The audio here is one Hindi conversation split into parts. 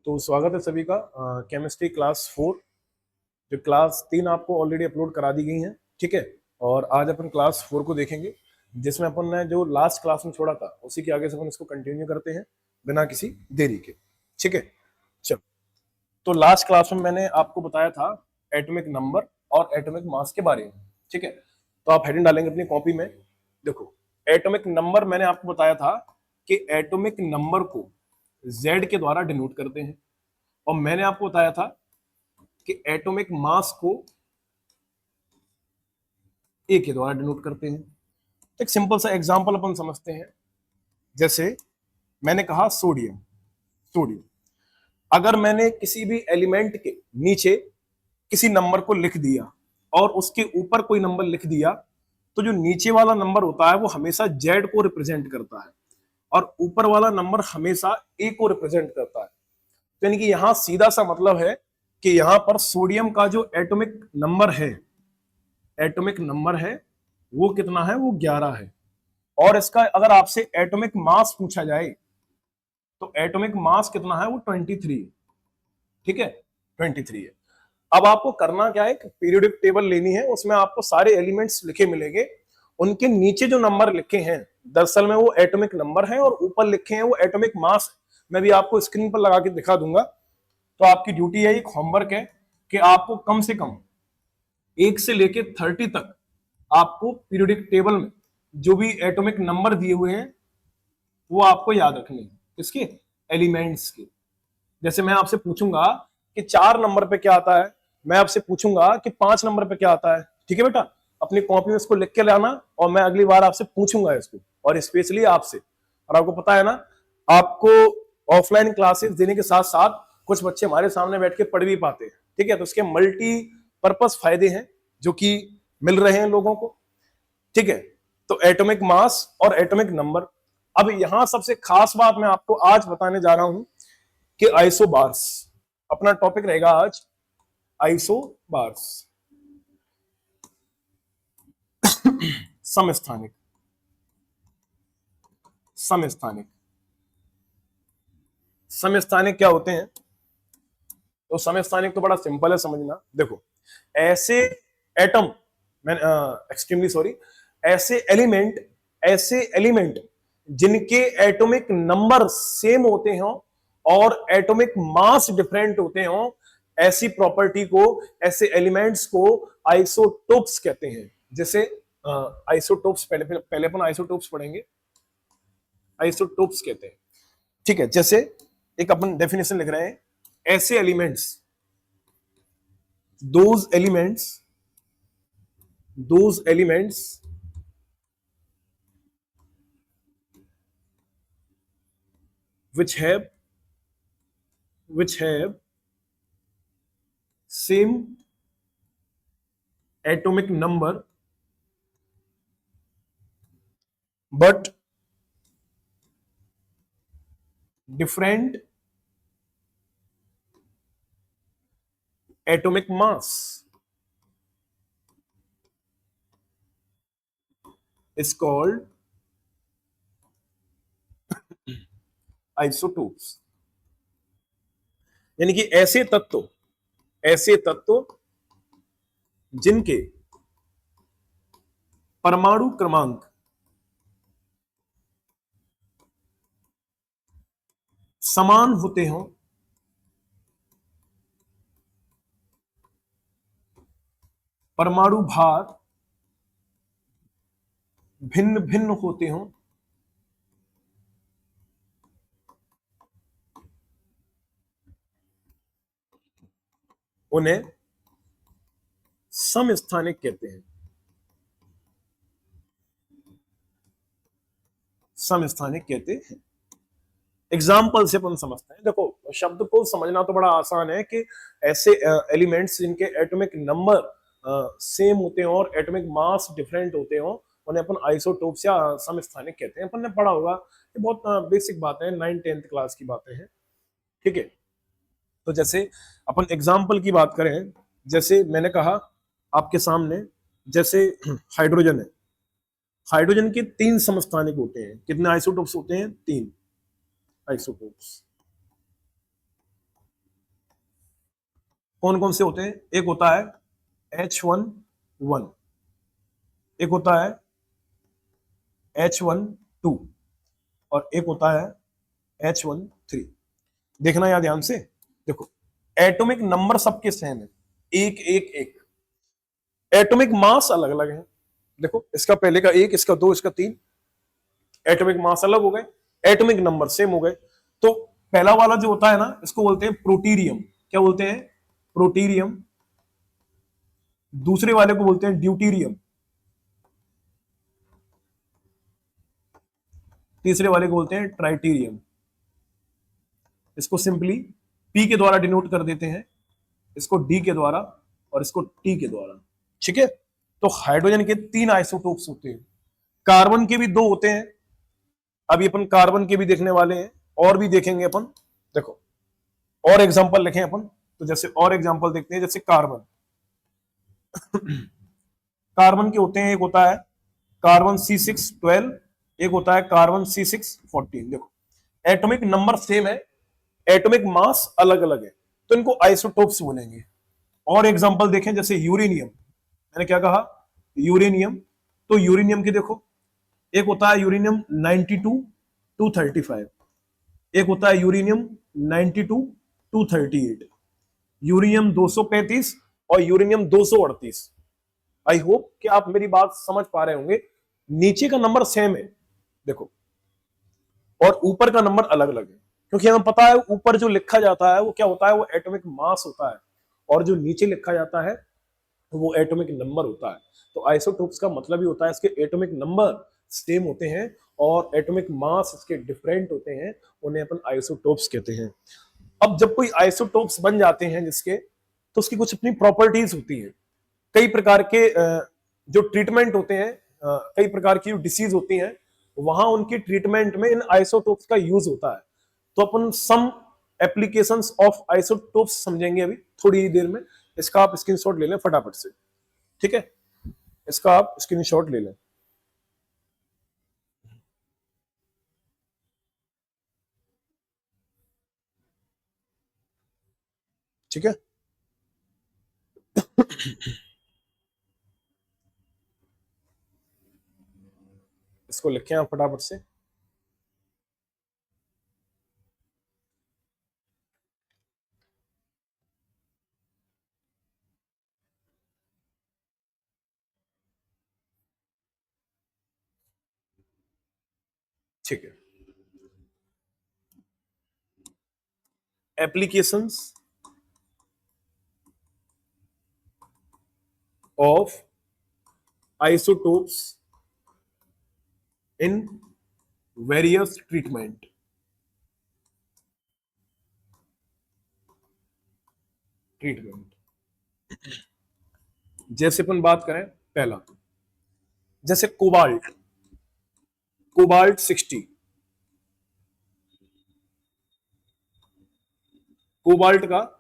तो स्वागत है सभी का केमिस्ट्री क्लास 4। जो क्लास 3 आपको ऑलरेडी अपलोड करा दी गई है, ठीक है। और आज अपन क्लास 4 को देखेंगे, जिसमें अपन ने जो लास्ट क्लास में छोड़ा था उसी के आगे से अपन इसको कंटिन्यू करते हैं बिना किसी देरी के, ठीक है। चलो, तो लास्ट क्लास में मैंने आपको बताया था एटॉमिक नंबर और एटॉमिक मास के बारे में, ठीक है। तो आप हेडिंग डालेंगे अपनी कॉपी में। देखो, एटॉमिक नंबर मैंने आपको बताया था कि एटॉमिक नंबर को Z के द्वारा डिनोट करते हैं, और मैंने आपको बताया था कि एटॉमिक मास को A के द्वारा डिनोट करते हैं। तो एक सिंपल सा एग्जांपल अपन समझते हैं। जैसे मैंने कहा सोडियम, सोडियम अगर मैंने किसी भी एलिमेंट के नीचे किसी नंबर को लिख दिया और उसके ऊपर कोई नंबर लिख दिया, तो जो नीचे वाला नंबर होता है वो हमेशा Z को रिप्रेजेंट करता है और ऊपर वाला नंबर हमेशा A को रिप्रेजेंट करता है। तो यानी कि यहां सीधा सा मतलब है कि यहां पर सोडियम का जो एटॉमिक नंबर है, एटॉमिक नंबर है वो कितना है, वो 11 है। और इसका अगर आपसे एटॉमिक मास पूछा जाए तो एटॉमिक मास कितना है, वो 23 है, ठीक है, 23 है। अब आपको करना क्या है, पीरियोडिक टेबल लेनी है, उसमें आपको सारे एलिमेंट्स लिखे मिलेंगे, उनके नीचे जो नंबर लिखे हैं दरअसल में वो एटॉमिक नंबर है और ऊपर लिखे हैं वो एटॉमिक मास। मैं भी आपको स्क्रीन पर लगा के दिखा दूंगा। तो आपकी ड्यूटी है, एक होमवर्क है कि आपको कम से कम 1 से लेके 30 तक आपको पीरियोडिक टेबल में जो भी एटॉमिक नंबर दिए हुए हैं वो आपको याद रखने हैं। किसके? एलिमेंट्स के। जैसे मैं आपसे पूछूंगा कि 4 नंबर पे क्या आता है, मैं आपसे पूछूंगा कि 5 नंबर पे क्या आता है, ठीक है बेटा। अपनी कॉपी में इसको लिख के लाना और मैं अगली बार आपसे पूछूंगा इसको, और स्पेशली आपसे। और आपको पता है ना, आपको ऑफलाइन क्लासेस देने के साथ साथ कुछ बच्चे हमारे सामने बैठ के पढ़ भी पाते हैं, ठीक है। तो इसके मल्टी पर्पस फायदे हैं जो कि मिल रहे हैं लोगों को, ठीक है। तो एटॉमिक मास और एटॉमिक नंबर। अब यहां सबसे खास बात मैं आपको आज बताने जा रहा हूं कि आइसोबार्स अपना टॉपिक रहेगा आज। आइसोबार्स, समस्थानिक, समस्थानिक, समस्थानिक क्या होते हैं? तो समस्थानिक तो बड़ा सिंपल है समझना। देखो, ऐसे एटम, मैं एक्सट्रीमली सॉरी, ऐसे एलिमेंट, ऐसे एलिमेंट जिनके एटॉमिक नंबर सेम होते हो और एटॉमिक मास डिफरेंट होते हो, ऐसी प्रॉपर्टी को, ऐसे एलिमेंट्स को आइसोटोप्स कहते हैं। जैसे आइसोटोप्स, पहले अपन आइसोटोप्स पढ़ेंगे, आइसोटोप्स कहते हैं, ठीक है। जैसे एक अपन डेफिनेशन लिख रहे हैं, ऐसे elements, those elements, those elements which have same atomic number but different atomic mass is called isotopes। यानी कि ऐसे तत्व, ऐसे तत्व जिनके परमाणु क्रमांक समान होते हो, परमाणु भार भिन्न भिन्न होते हो, उन्हें समस्थानिक कहते हैं। समस्थानिक कहते हैं। एग्जाम्पल से अपन समझते हैं। देखो, शब्द को समझना तो बड़ा आसान है कि ऐसे एलिमेंट्स जिनके एटॉमिक नंबर सेम होते हो और एटॉमिक मास डिफरेंट होते हो, उन्हें अपन आइसोटोप्स या समस्थानिक कहते हैं। अपन ने पढ़ा होगा, ये बहुत बेसिक बातें हैं, 9th-10th क्लास की बातें हैं, ठीक है। तो जैसे अपन एग्जाम्पल की बात करें, जैसे मैंने कहा आपके सामने, जैसे हाइड्रोजन है, हाइड्रोजन के 3 समस्थानिक होते हैं। कितने आइसोटोप्स होते हैं? 3 आइसोटोप्स। कौन कौन से होते हैं? एक होता है H1 एक होता है H1 2 और एक होता है H1 3। देखना यहां ध्यान से, देखो एटॉमिक नंबर सबके सेम है, एक एक एक। एटॉमिक मास अलग अलग है, देखो इसका पहले का 1, इसका 2, इसका 3। एटॉमिक मास अलग हो गए, एटॉमिक नंबर सेम हो गए। तो पहला वाला जो होता है ना, इसको बोलते हैं प्रोटीरियम। क्या बोलते हैं? प्रोटीरियम। दूसरे वाले को बोलते हैं ड्यूटीरियम। तीसरे वाले को बोलते हैं ट्राइटीरियम। इसको सिंपली पी के द्वारा डिनोट कर देते हैं, इसको डी के द्वारा और इसको टी के द्वारा। ठीक है, तो हाइड्रोजन के 3 आइसोटोप्स होते हैं। कार्बन के भी 2 होते हैं, अभी अपन कार्बन के भी देखने वाले हैं, और भी देखेंगे अपन। देखो और एग्जांपल लिखें अपन, तो जैसे और एग्जांपल देखते हैं, जैसे कार्बन। कार्बन के होते हैं, एक होता है कार्बन C612, एक होता है कार्बन C614। देखो एटॉमिक नंबर सेम है, एटॉमिक मास अलग अलग है, तो इनको आइसोटोप्स बोलेंगे। और एग्जांपल देखें, जैसे यूरेनियम। मैंने क्या कहा? यूरेनियम। तो यूरेनियम की देखो, एक होता है यूरेनियम 92-235, एक होता है यूरेनियम 92-238, यूरेनियम 235 और यूरेनियम 238। आई होप कि आप मेरी बात समझ पा रहे होंगे। नीचे का नंबर सेम है देखो, और ऊपर का नंबर अलग अलग है, क्योंकि हमें पता है ऊपर जो लिखा जाता है वो क्या होता है? वो एटॉमिक मास होता है, और जो नीचे लिखा जाता है वो एटॉमिक नंबर होता है। तो आइसोटोप्स का मतलब ही होता है इसके एटॉमिक नंबर सेम होते हैं और एटॉमिक मास इसके डिफरेंट होते हैं, उन्हें अपन आइसोटोप्स कहते हैं। अब जब कोई आइसोटोप्स बन जाते हैं जिसके, तो उसकी कुछ अपनी प्रॉपर्टीज होती हैं। कई प्रकार के जो ट्रीटमेंट होते हैं, कई प्रकार की जो डिसीज होती हैं, वहां उनकी ट्रीटमेंट में इन आइसोटोप्स का यूज होता है। तो अपन सम एप्लीकेशंस ऑफ आइसोटोप्स समझेंगे अभी थोड़ी ही देर में। इसका आप स्क्रीनशॉट ले लें फटाफट से, ठीक है? इसका आप स्क्रीनशॉट ले लें। ठीक है, इसको लिखें आप फटाफट से। ठीक है, applications of isotopes in various treatment. जैसे अपन बात करें, पहला जैसे कोबाल्ट, कोबाल्ट 60। कोबाल्ट का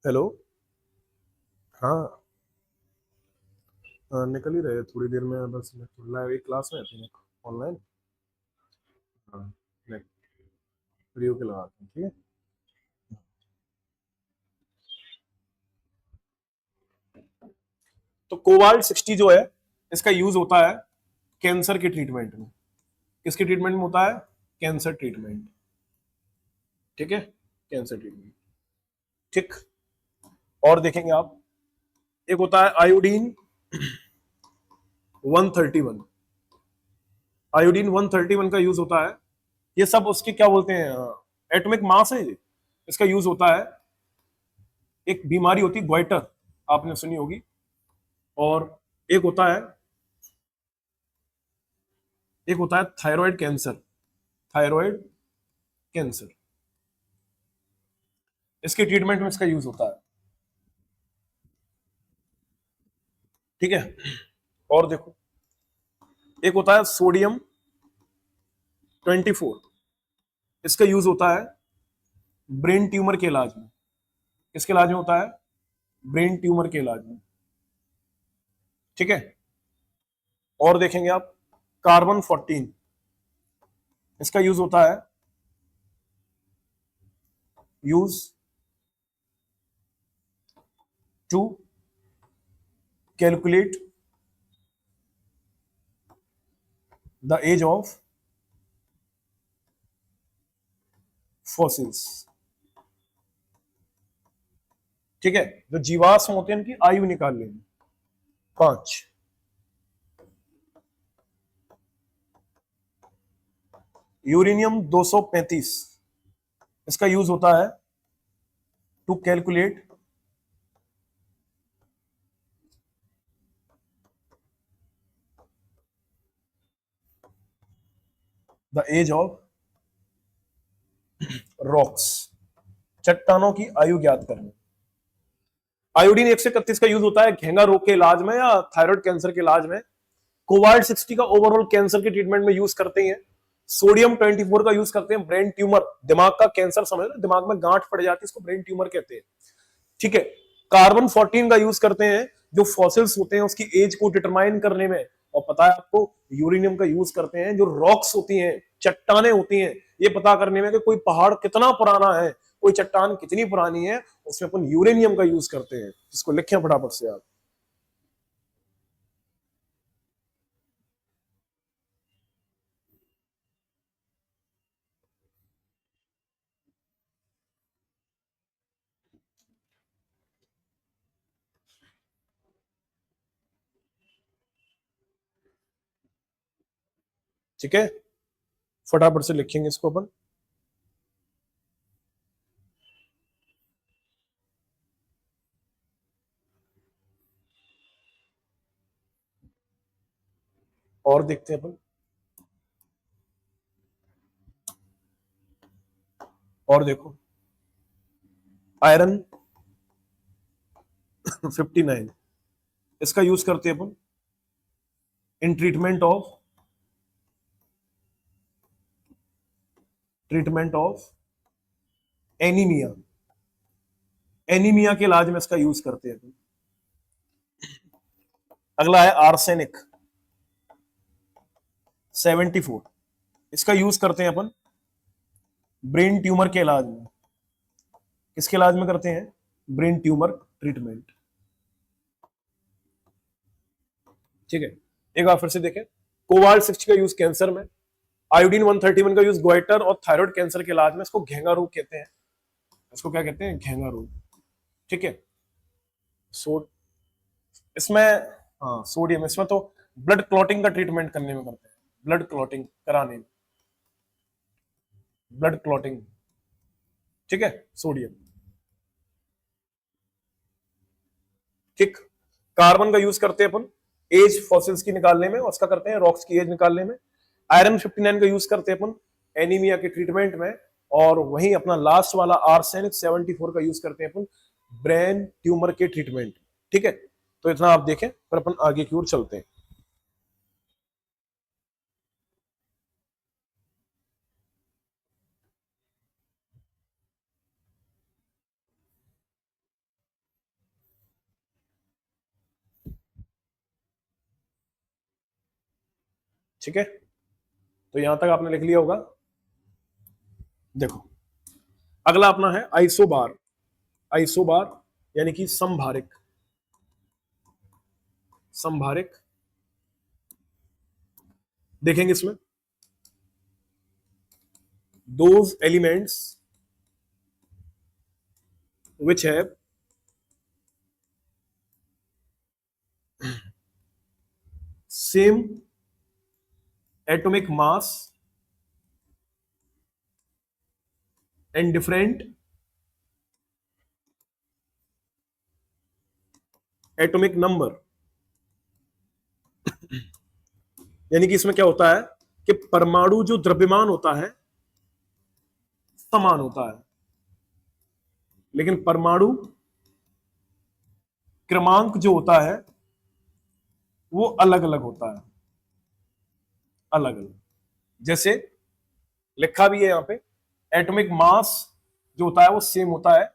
हेलो, हाँ निकल ही रहे थोड़ी देर में, बस लाइव एक क्लास में थे ऑनलाइन। हाँ, वीडियो के लगाते हैं, ठीक है। तो कोबाल्ट 60 जो है, इसका यूज होता है कैंसर के ट्रीटमेंट में। किसके ट्रीटमेंट में होता है? Cancer treatment. ठीक है, कैंसर ट्रीटमेंट। ठीक, और देखेंगे आप, एक होता है आयोडीन 131। आयोडीन 131 का यूज होता है, ये सब उसके क्या बोलते हैं? एटॉमिक मास है ये। इसका यूज होता है, एक बीमारी होती है ग्वाइटर, आपने सुनी होगी। और एक होता है, एक होता है थायराइड कैंसर। थायराइड कैंसर, इसके ट्रीटमेंट में इसका यूज होता है। ठीक है, और देखो, एक होता है सोडियम 24। इसका यूज होता है ब्रेन ट्यूमर के इलाज में। किसके इलाज में होता है? ब्रेन ट्यूमर के इलाज में। ठीक है, और देखेंगे आप कार्बन 14, इसका यूज होता है, use to calculate the age of fossils. ठीक है, जो जीवाश्म होते हैं इनकी आयु निकाल लेंगे। 5, यूरेनियम 235, इसका यूज होता है to calculate the age of rocks, चट्टानों की आयु ज्ञात करने। आयोडीन 131 का यूज होता है घेंगा रोग के इलाज में या थायराइड कैंसर के इलाज में। कोबाल्ट 60 का ओवरऑल कैंसर के ट्रीटमेंट में यूज करते हैं। सोडियम 24 का यूज करते हैं ब्रेन ट्यूमर, दिमाग का कैंसर, समझ लो दिमाग में गांठ पड़ जाती है, इसको ब्रेन ट्यूमर कहते हैं। ठीक है, कार्बन 14 का यूज करते हैं जो फॉसिल्स होते हैं उसकी एज को डिटरमाइन करने में। और पता है आपको, यूरेनियम का यूज करते हैं जो रॉक्स होती हैं, चट्टाने होती हैं, ये पता करने में कि कोई पहाड़ कितना पुराना है, कोई चट्टान कितनी पुरानी है, उसमें अपन यूरेनियम का यूज करते हैं, जिसको लिखें फटाफट से आप। ठीक है, फटाफट से लिखेंगे इसको अपन। और देखते हैं अपन, और देखो आयरन 59, इसका यूज करते हैं अपन in treatment of anaemia, anaemia के इलाज में इसका यूज करते हैं अपन। अगला है आर्सेनिक 74, इसका यूज करते हैं अपन ब्रेन ट्यूमर के इलाज में। किसके इलाज में करते हैं? Brain tumour treatment. ठीक है, एक बार फिर से देखें, कोबाल्ट 60 का यूज कैंसर में, आयोडीन 131 का यूज गोइटर और थायराइड कैंसर के इलाज में। इसको घेंगा रोग कहते हैं, इसको क्या कहते हैं? घेंगा रोग। ठीक है, सो इसमें, हाँ सोडियम, इसमें तो ब्लड क्लॉटिंग का ट्रीटमेंट करने में करते हैं, ब्लड क्लॉटिंग कराने में, ब्लड क्लॉटिंग। ठीक है, सोडियम। ठीक, कार्बन का यूज करते हैं अपन एज फॉसिल्स की निकालने में, उसका करते हैं रॉक्स की एज निकालने में। आयरन 59 का यूज करते हैं अपन एनीमिया के ट्रीटमेंट में, और वहीं अपना लास्ट वाला आर्सेनिक 74 का यूज करते हैं अपन ब्रेन ट्यूमर के ट्रीटमेंट। ठीक है, तो इतना आप देखें, फिर अपन आगे की ओर चलते हैं। ठीक है, तो यहां तक आपने लिख लिया होगा। देखो, अगला अपना है आइसोबार। आइसोबार यानी कि संभारिक, संभारिक देखेंगे इसमें those elements which have same atomic mass and different atomic number। यानी कि इसमें क्या होता है कि परमाणु जो द्रव्यमान होता है समान होता है, लेकिन परमाणु क्रमांक जो होता है वो अलग अलग होता है, अलग अलग। जैसे लिखा भी है यहां पे, एटॉमिक मास जो होता है वो सेम होता है,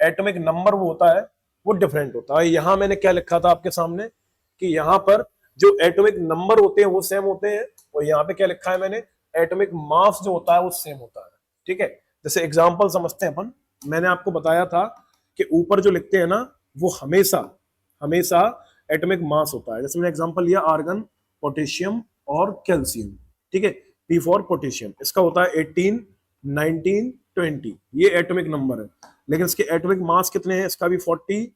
एटॉमिक नंबर वो होता है वो डिफरेंट होता है। यहां मैंने क्या लिखा था आपके सामने कि यहाँ पर जो एटॉमिक नंबर होते हैं वो सेम होते हैं, और यहाँ पे क्या लिखा है मैंने, एटॉमिक मास जो होता है वो सेम होता है। ठीक है, जैसे एग्जांपल समझते हैं अपन। मैंने आपको बताया था कि ऊपर जो लिखते हैं ना वो हमेशा हमेशा एटॉमिक मास होता है। जैसे मैंने एग्जांपल लिया आर्गन, पोटेशियम और कैल्शियम। ठीक है, पी फॉर पोटेशियम, इसका होता है 18, 19, 20, ये एटॉमिक नंबर है। लेकिन इसके एटॉमिक मास कितने हैं, इसका भी 40,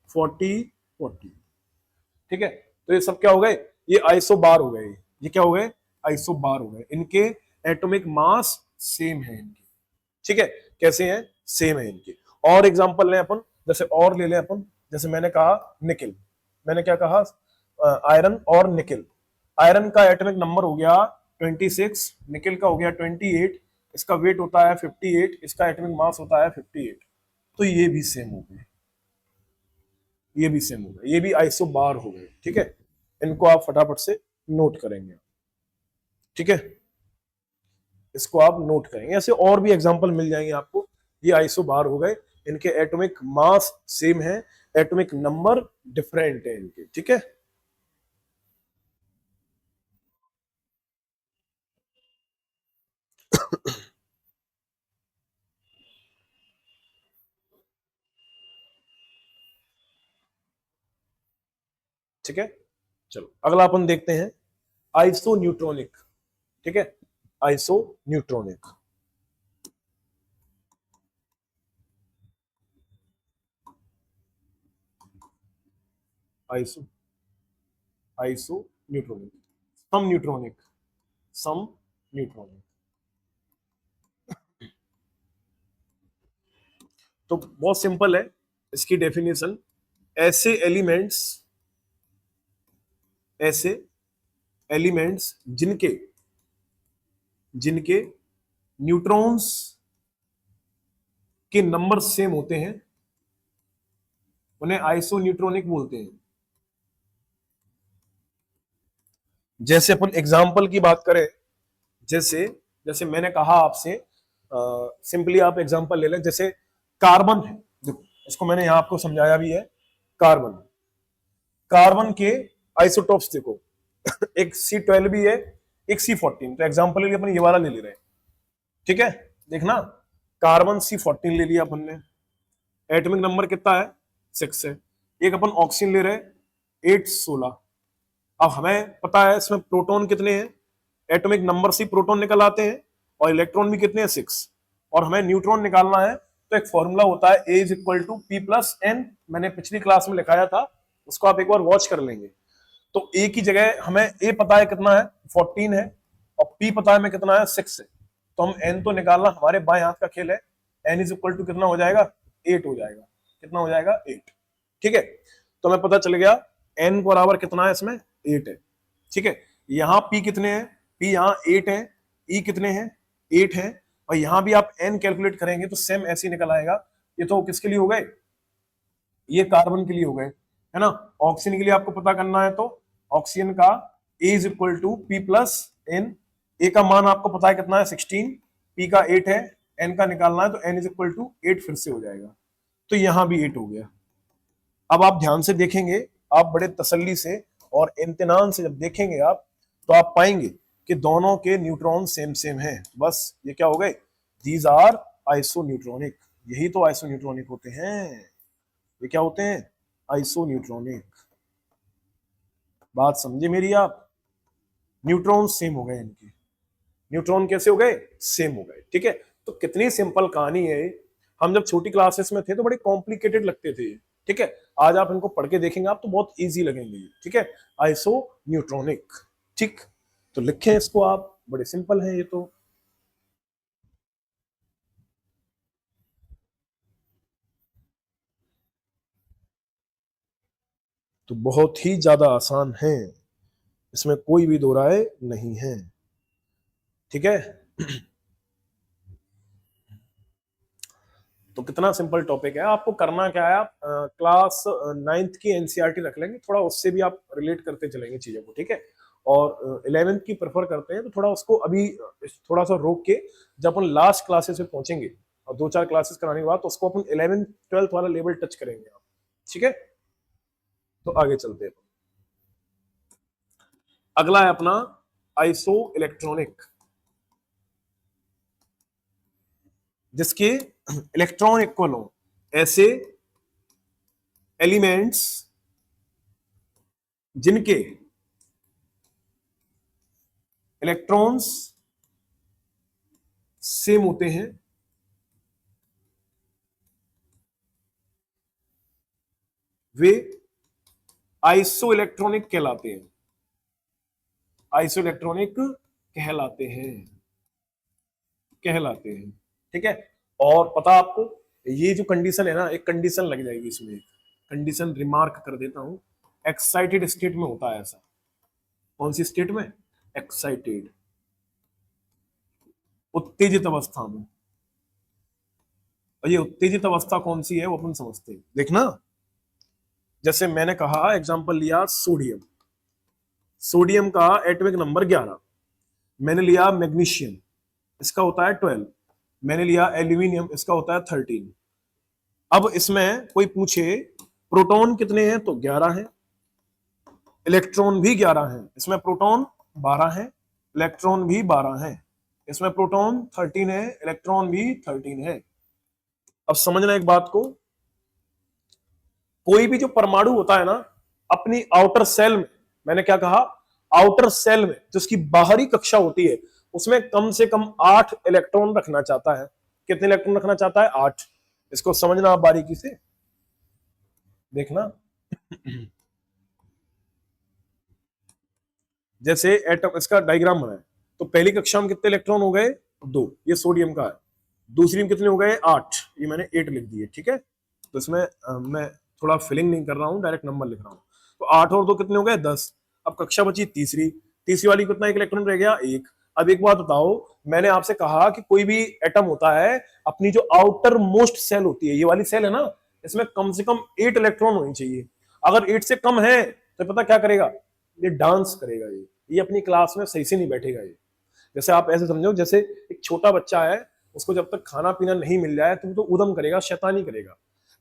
40, 40। ठीक है, तो ये सब क्या हो गए, ये आइसो बार हो गए। ये क्या हो गए, आइसो बार हो गए। इनके एटॉमिक मास सेम है इनके। ठीक है, कैसे हैं, सेम है इनके। और एग्जांपल लें अपन, जैसे और ले लें अपन, जैसे मैंने कहा निकल, मैंने क्या कहा, आयरन और निकल। आयरन का एटॉमिक नंबर हो गया 26, निकल का हो गया 28, इसका वेट होता है 58, इसका एटॉमिक मास होता है 58। तो ये भी सेम हो गए, ये भी सेम हो गए, ये भी आइसो बार हो गए। ठीक है, इनको आप फटाफट से नोट करेंगे। ठीक है, इसको आप नोट करेंगे। ऐसे और भी एग्जांपल मिल जाएंगे आपको। ये आइसो बार हो गए, इनके एटॉमिक मास सेम है, एटॉमिक नंबर डिफरेंट है इनके। ठीक है, ठीक है, चलो अगला अपन देखते हैं आइसो न्यूट्रॉनिक। ठीक है, iso neutronic, iso iso neutronic, सम न्यूट्रॉनिक, सम न्यूट्रॉनिक। तो बहुत सिंपल है इसकी डेफिनेशन। ऐसे एलिमेंट्स, ऐसे एलिमेंट्स जिनके जिनके न्यूट्रॉन्स के नंबर सेम होते हैं उन्हें आइसो न्यूट्रॉनिक बोलते हैं। जैसे अपन एग्जाम्पल की बात करें, जैसे जैसे मैंने कहा आपसे, सिंपली आप एग्जांपल ले लें। जैसे कार्बन है, देखो इसको मैंने यहां आपको समझाया भी है। कार्बन, कार्बन के आइसोटॉप्स देखो, एक C12 भी है, एक C14। तो एग्जांपल के लिए अपन ये वाला ले रहे हैं। ठीक है, देखना, कार्बन C14 ले लिया अपन ने, एटॉमिक नंबर कितना है, 6 है। एक अपन ऑक्सीजन ले रहे हैं 8, 16। अब हमें पता है इसमें प्रोटॉन कितने हैं, एटॉमिक नंबर से प्रोटॉन निकल आते हैं, और इलेक्ट्रॉन भी कितने हैं, 6। और हमें न्यूट्रॉन निकालना है, तो एक फॉर्मूला होता है A = P+N। मैंने पिछली क्लास में लिखाया था, उसको आप एक बार वॉच कर लेंगे। तो A की जगह हमें A पता है कितना है, 14 है, और P पता है हमें कितना है, 6 है। तो हम N तो निकालना हमारे बाएं हाथ का खेल है। N = कितना हो जाएगा, 8 हो जाएगा। कितना हो जाएगा, 8। ठीक है, तो हमें पता चल गया N बराबर कितना है, इसमें 8 है। ठीक है, यहाँ P कितने हैं, P यहाँ 8 है, E कितने हैं, 8 है, और यहां भी आप N कैलकुलेट करेंगे तो सेम ऐसे ही निकल आएगा। ये तो किसके लिए हो गए, ये कार्बन के लिए हो गए, है ना। ऑक्सीजन के लिए आपको पता करना है, तो ऑक्सीजन का A = P+N। A का मान आपको पता है कितना है, 16, P का 8 है, N का निकालना है, तो N = 8 फिर से हो जाएगा। तो यहां भी 8 हो गया। अब आप ध्यान से देखेंगे, आप बड़े तसल्ली से और इम्तिनान से जब देखेंगे आप, तो आप पाएंगे कि दोनों के न्यूट्रॉन सेम सेम हैं। बस ये क्या हो गए, दीज आर आइसो न्यूट्रॉनिक। यही तो आइसो न्यूट्रॉनिक होते हैं। ये क्या होते हैं, आइसो न्यूट्रॉनिक। बात समझे मेरी आप, न्यूट्रॉन सेम हो गए इनके। न्यूट्रॉन कैसे हो गए, सेम हो गए। ठीक है, तो कितनी सिंपल कहानी है। हम जब छोटी क्लासेस में थे तो बड़े कॉम्प्लिकेटेड लगते थे। ठीक है, आज आप इनको पढ़ के देखेंगे आप तो बहुत इजी लगेंगे। ठीक है, आइसो न्यूट्रॉनिक। ठीक, तो लिखें इसको आप, बड़े सिंपल है ये तो। तो बहुत ही ज्यादा आसान है, इसमें कोई भी दो राय नहीं है। ठीक है, तो कितना सिंपल टॉपिक है। आपको करना क्या है, आप क्लास 9th की एनसीईआरटी रख लेंगे, थोड़ा उससे भी आप रिलेट करते चलेंगे चीजों को। ठीक है, और 11th की प्रेफर करते हैं तो थोड़ा उसको अभी थोड़ा सा रोक के, जब अपन लास्ट क्लासेस में पहुंचेंगे और 2-4 क्लासेस कराने के बाद, तो उसको अपन 11th 12th वाला लेवल टच करेंगे आप। ठीक है, तो आगे चलते हैं। अगला है अपना आइसो इलेक्ट्रॉनिक, जिसके इलेक्ट्रॉन इक्वल हो ऐसे एलिमेंट्स जिनके इलेक्ट्रॉन्स सेम होते हैं, वे आइसो इलेक्ट्रॉनिक कहलाते हैं, आइसो इलेक्ट्रॉनिक कहलाते हैं, कहलाते हैं। ठीक है, और पता आपको ये जो कंडीशन है ना, एक कंडीशन लग जाएगी इसमें, एक कंडीशन रिमार्क कर देता हूं, एक्साइटेड स्टेट में होता है ऐसा। कौन सी स्टेट में? एक्साइटेड, उत्तेजित अवस्था में। और ये उत्तेजित अवस्था कौन सी है वो अपन समझते हैं, देखना। जैसे मैंने कहा एग्जांपल लिया सोडियम, सोडियम का एटॉमिक नंबर 11, मैंने लिया मैग्नीशियम, इसका होता है 12, मैंने लिया एल्यूमिनियम, इसका होता है 13। अब इसमें कोई पूछे प्रोटॉन कितने हैं, तो 11 हैं, इलेक्ट्रॉन भी 11 हैं, इसमें प्रोटॉन 12 है, इलेक्ट्रॉन भी 12 है, इसमें प्रोटॉन 13 है, इलेक्ट्रॉन भी 13 है। अब समझना एक बात को, कोई भी जो परमाणु होता है ना, अपनी आउटर सेल में, मैंने क्या कहा, आउटर सेल में जो उसकी बाहरी कक्षा होती है, उसमें कम से कम 8 इलेक्ट्रॉन रखना चाहता है। कितने इलेक्ट्रॉन रखना चाहता है? 8। इसको समझना आप बारीकी से, देखना। जैसे एटम, इसका डायग्राम बनाए, तो पहली कक्षा में कितने इलेक्ट्रॉन हो गए? 2, ये सोडियम का है। दूसरी में कितने हो गए? 8, ये मैंने 8 लिख दिए। ठीक है, तो इसमें मैं थोड़ा फिलिंग नहीं कर रहा हूं, डायरेक्ट नंबर लिख रहा हूं। तो 8 और 2 कितने हो गए? 10। अब कक्षा बची तीसरी, तीसरी वाली कितना एक इलेक्ट्रॉन रह गया? 1। अब एक बात बताओ, मैंने आपसे कहा कि कोई भी एटम होता है, अपनी जो आउटर मोस्ट सेल होती है, ये वाली सेल है ना, इसमें कम से कम 8 इलेक्ट्रॉन होनी चाहिए। अगर 8 से कम है तो पता क्या करेगा? ये डांस करेगा, ये अपनी क्लास में सही से नहीं बैठेगा। ये जैसे आप ऐसे समझो, जैसे एक छोटा बच्चा है, उसको जब तक खाना पीना नहीं मिल जाए तो वो तो उदम करेगा, शैतानी करेगा।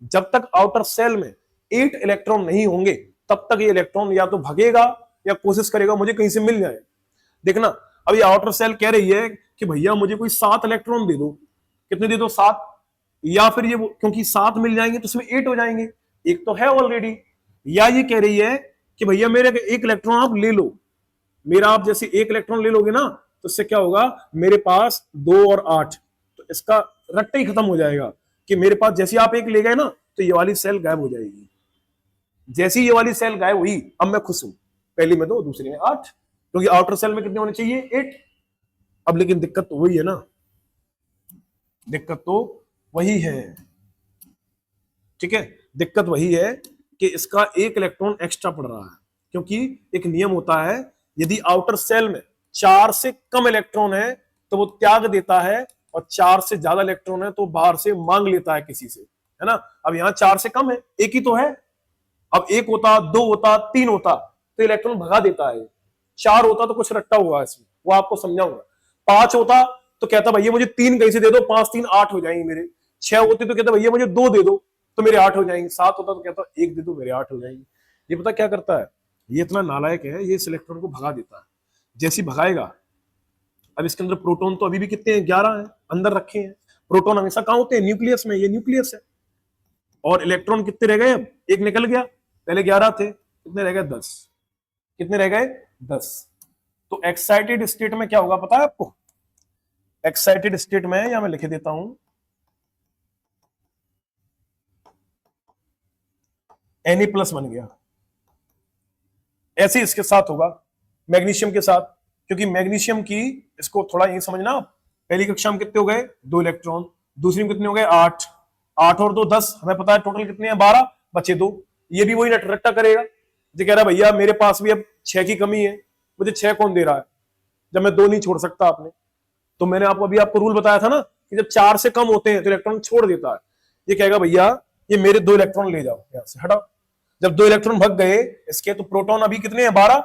जब तक आउटर सेल में 8 इलेक्ट्रॉन नहीं होंगे, तब तक ये इलेक्ट्रॉन या तो भगेगा या कोशिश करेगा मुझे कहीं से मिल जाए। देखना, अब ये आउटर सेल कह रही है कि भैया मुझे कोई 7 इलेक्ट्रॉन दे दो। कितने दे दो? 7। या फिर ये क्योंकि 7 मिल जाएंगे तो इसमें 8 हो जाएंगे, एक तो है ऑलरेडी। या ये कह रही है कि भैया मेरे 1 इलेक्ट्रॉन आप ले लो, मेरा आप जैसे 1 इलेक्ट्रॉन ले लोगे ना, तो इससे क्या होगा, मेरे पास 2 और 8, तो इसका रट्टा ही खत्म हो जाएगा कि मेरे पास जैसे आप 1 ले गए ना, तो ये वाली सेल गायब हो जाएगी। जैसी ये वाली सेल गायब हुई, अब मैं खुश हूं, पहली में 2, दूसरी में 8, क्योंकि आउटर सेल में कितने होने चाहिए? 8। अब लेकिन दिक्कत तो वही है ना, दिक्कत तो वही है। ठीक है, दिक्कत वही है कि इसका 1 इलेक्ट्रॉन एक्स्ट्रा पड़ रहा है, क्योंकि एक नियम होता है, यदि आउटर सेल में 4 से कम इलेक्ट्रॉन है तो वो त्याग देता है, और 4 से ज्यादा इलेक्ट्रॉन है तो बाहर से मांग लेता है किसी से, है ना। अब यहां 4 से कम है, 1 ही तो है। अब 1 होता, 2 होता, 3 होता तो इलेक्ट्रॉन भगा देता है। 4 होता तो कुछ रट्टा हुआ इसमें, वो आपको समझाऊंगा। 5 होता तो कहता भैया मुझे 3 कहीं से दे दो, 5 3 8 हो जाएंगे मेरे। 6 होते तो कहता भैया मुझे 2 दे दो तो मेरे 8 हो जाएंगे। 7 होता तो कहता 1 दे दो, मेरे 8 हो जाएंगे। ये पता क्या करता है? ये इतना नालायक है, ये इस इलेक्ट्रॉन को भगा देता है। जैसी भगाएगा, अब इसके अंदर प्रोटॉन तो अभी भी कितने हैं? 11 हैं, अंदर रखे हैं। प्रोटॉन हमेशा कहां होते हैं? न्यूक्लियस में, ये न्यूक्लियस है। और इलेक्ट्रॉन कितने रह गए? अब 1 निकल गया, पहले 11 थे, कितने रह गए? 10। कितने रह गए? 10। तो एक्साइटेड स्टेट में क्या होगा पता है आपको? एक्साइटेड स्टेट में, या मैं लिख देता हूं, Na+ बन गया। ऐसे इसके साथ होगा, मैग्नीशियम के साथ, क्योंकि मैग्नीशियम की, इसको थोड़ा ये समझना आप, पहली कक्षा में कितने हो गए? 2 इलेक्ट्रॉन, दूसरी में कितने हो गए? 8। 8 और 2 10, हमें पता है टोटल कितने हैं? 12, बचे 2। ये भी वही रट्टा करेगा, जो कह रहा है भैया मेरे पास भी अब 6 की कमी है, मुझे 6 कौन दे रहा है, जब मैं 2 नहीं छोड़ सकता। आपने तो मैंने आपको रूल बताया था ना कि जब 4 से कम होते हैं तो इलेक्ट्रॉन छोड़ देता है। ये कहेगा भैया ये मेरे 2 इलेक्ट्रॉन ले जाओ, यहां से हटाओ। जब 2 इलेक्ट्रॉन भग गए इसके, तो प्रोटॉन अभी कितने हैं? 12,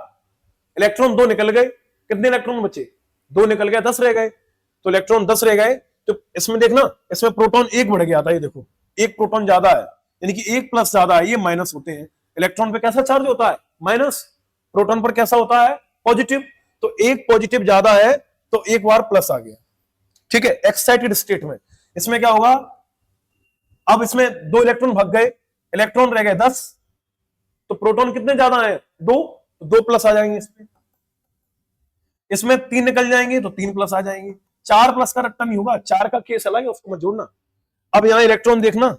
इलेक्ट्रॉन 2 निकल गए। कितने इलेक्ट्रॉन बचे? 2 निकल गए, 10 रह गए। तो इलेक्ट्रॉन 10 रह गए, तो इसमें देखना, इसमें प्रोटॉन 1 बढ़ गया था, ये देखो 1 प्रोटॉन ज्यादा है, यानी कि एक प्लस ज्यादा है, ये माइनस होते हैं। इलेक्ट्रॉन पे कैसा चार्ज होता है? माइनस। प्रोटॉन पर कैसा होता है? पॉजिटिव। तो एक पॉजिटिव ज्यादा है तो एक बार प्लस आ गया, ठीक है, एक्साइटेड स्टेट में। इसमें क्या होगा? अब इसमें 2 इलेक्ट्रॉन भाग गए, इलेक्ट्रॉन रह गए 10, तो प्रोटॉन कितने ज्यादा है? 2, तो 2 प्लस आ जाएंगे इसमें। इसमें 3 निकल जाएंगे तो 3 प्लस आ जाएंगे। 4 प्लस का रट्टा नहीं होगा, 4 का केस अलग है, उसको मत जोड़ना। अब यहां इलेक्ट्रॉन देखना,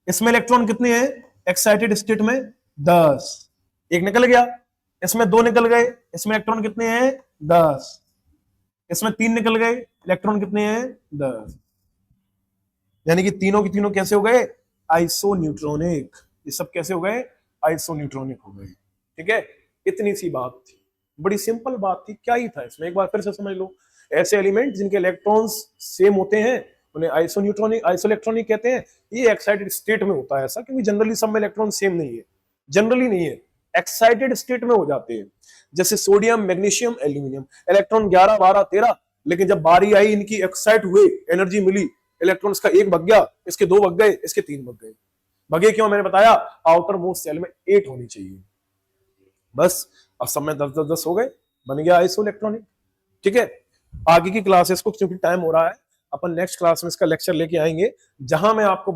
इसमें इलेक्ट्रॉन कितने हैं एक्साइटेड स्टेट में? 10। एक निकल गया, इसमें 2 निकल गए, इसमें इलेक्ट्रॉन कितने हैं? 10। इसमें 3 निकल गए, इलेक्ट्रॉन कितने हैं? 10। यानी कि तीनों की तीनों कैसे हो गए? आइसोन्यूट्रॉनिक। ये सब कैसे हो गए? आइसोन्यूट्रॉनिक हो गए। ठीक है, इतनी सी बात थी, बड़ी सिंपल बात थी। क्या ही था इसमें, एक बार फिर से समझ लो। ऐसे एलिमेंट जिनके इलेक्ट्रॉन्स सेम होते हैं उन्हें आइसोन्यूट्रॉनिक, आइसोइलेक्ट्रॉनिक कहते हैं। ये एक्साइटेड स्टेट में होता है ऐसा, क्योंकि जनरली सब में इलेक्ट्रॉन सेम नहीं है, जनरली नहीं है, एक्साइटेड स्टेट में हो जाते हैं। जैसे सोडियम, मैग्नीशियम, एल्यूमिनियम, इलेक्ट्रॉन 11, 12, 13, लेकिन जब बारी आई इनकी एक्साइट हुए, एनर्जी मिली, इलेक्ट्रॉन्स का एक भग गया, इसके 2 भग गए, इसके 3 भग गए। भगे क्यों? मैंने बताया, आउटर मोस्ट सेल में 8 होनी चाहिए, बस। अब सब में 10 10 10 हो गए, बन गया आइसोइलेक्ट्रॉनिक। ठीक है, आगे की क्लासेस को, क्योंकि टाइम हो रहा है, अपन नेक्स्ट क्लास में इसका लेक्चर लेके आएंगे, जहां मैं आपको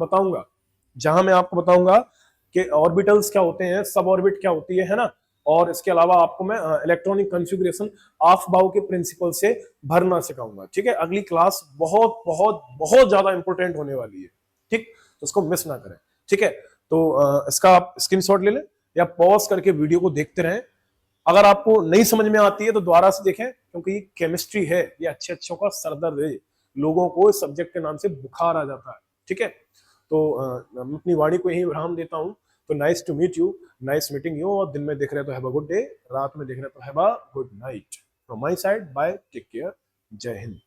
बताऊंगा कि ऑर्बिटल्स क्या होते हैं, सब ऑर्बिट क्या होती है ना। और इसके अलावा आपको मैं इलेक्ट्रॉनिक कॉन्फ़िगरेशन ऑफ-बाउ के प्रिंसिपल से भरना सिखाऊंगा। ठीक है, अगली क्लास बहुत बहुत बहुत ज्यादा इंपॉर्टेंट होने वाली है, ठीक, तो इसको मिस ना करें। ठीक है, तो इसका आप स्क्रीनशॉट ले लें या पॉज करके वीडियो को देखते रहें। अगर आपको नहीं समझ में आती है तो दोबारा से देखें, क्योंकि ये केमिस्ट्री है, ये अच्छे अच्छों का सरदर्द है, लोगों को इस सब्जेक्ट के नाम से बुखार आ जाता है। ठीक है, तो मैं अपनी वाणी को यही विराम देता हूं। तो nice to meet you, nice meeting you. और दिन में देख रहे हो तो हैव अ गुड डे, रात में देख रहे हो तो have a good night. From my side, bye, take care, जय हिंद।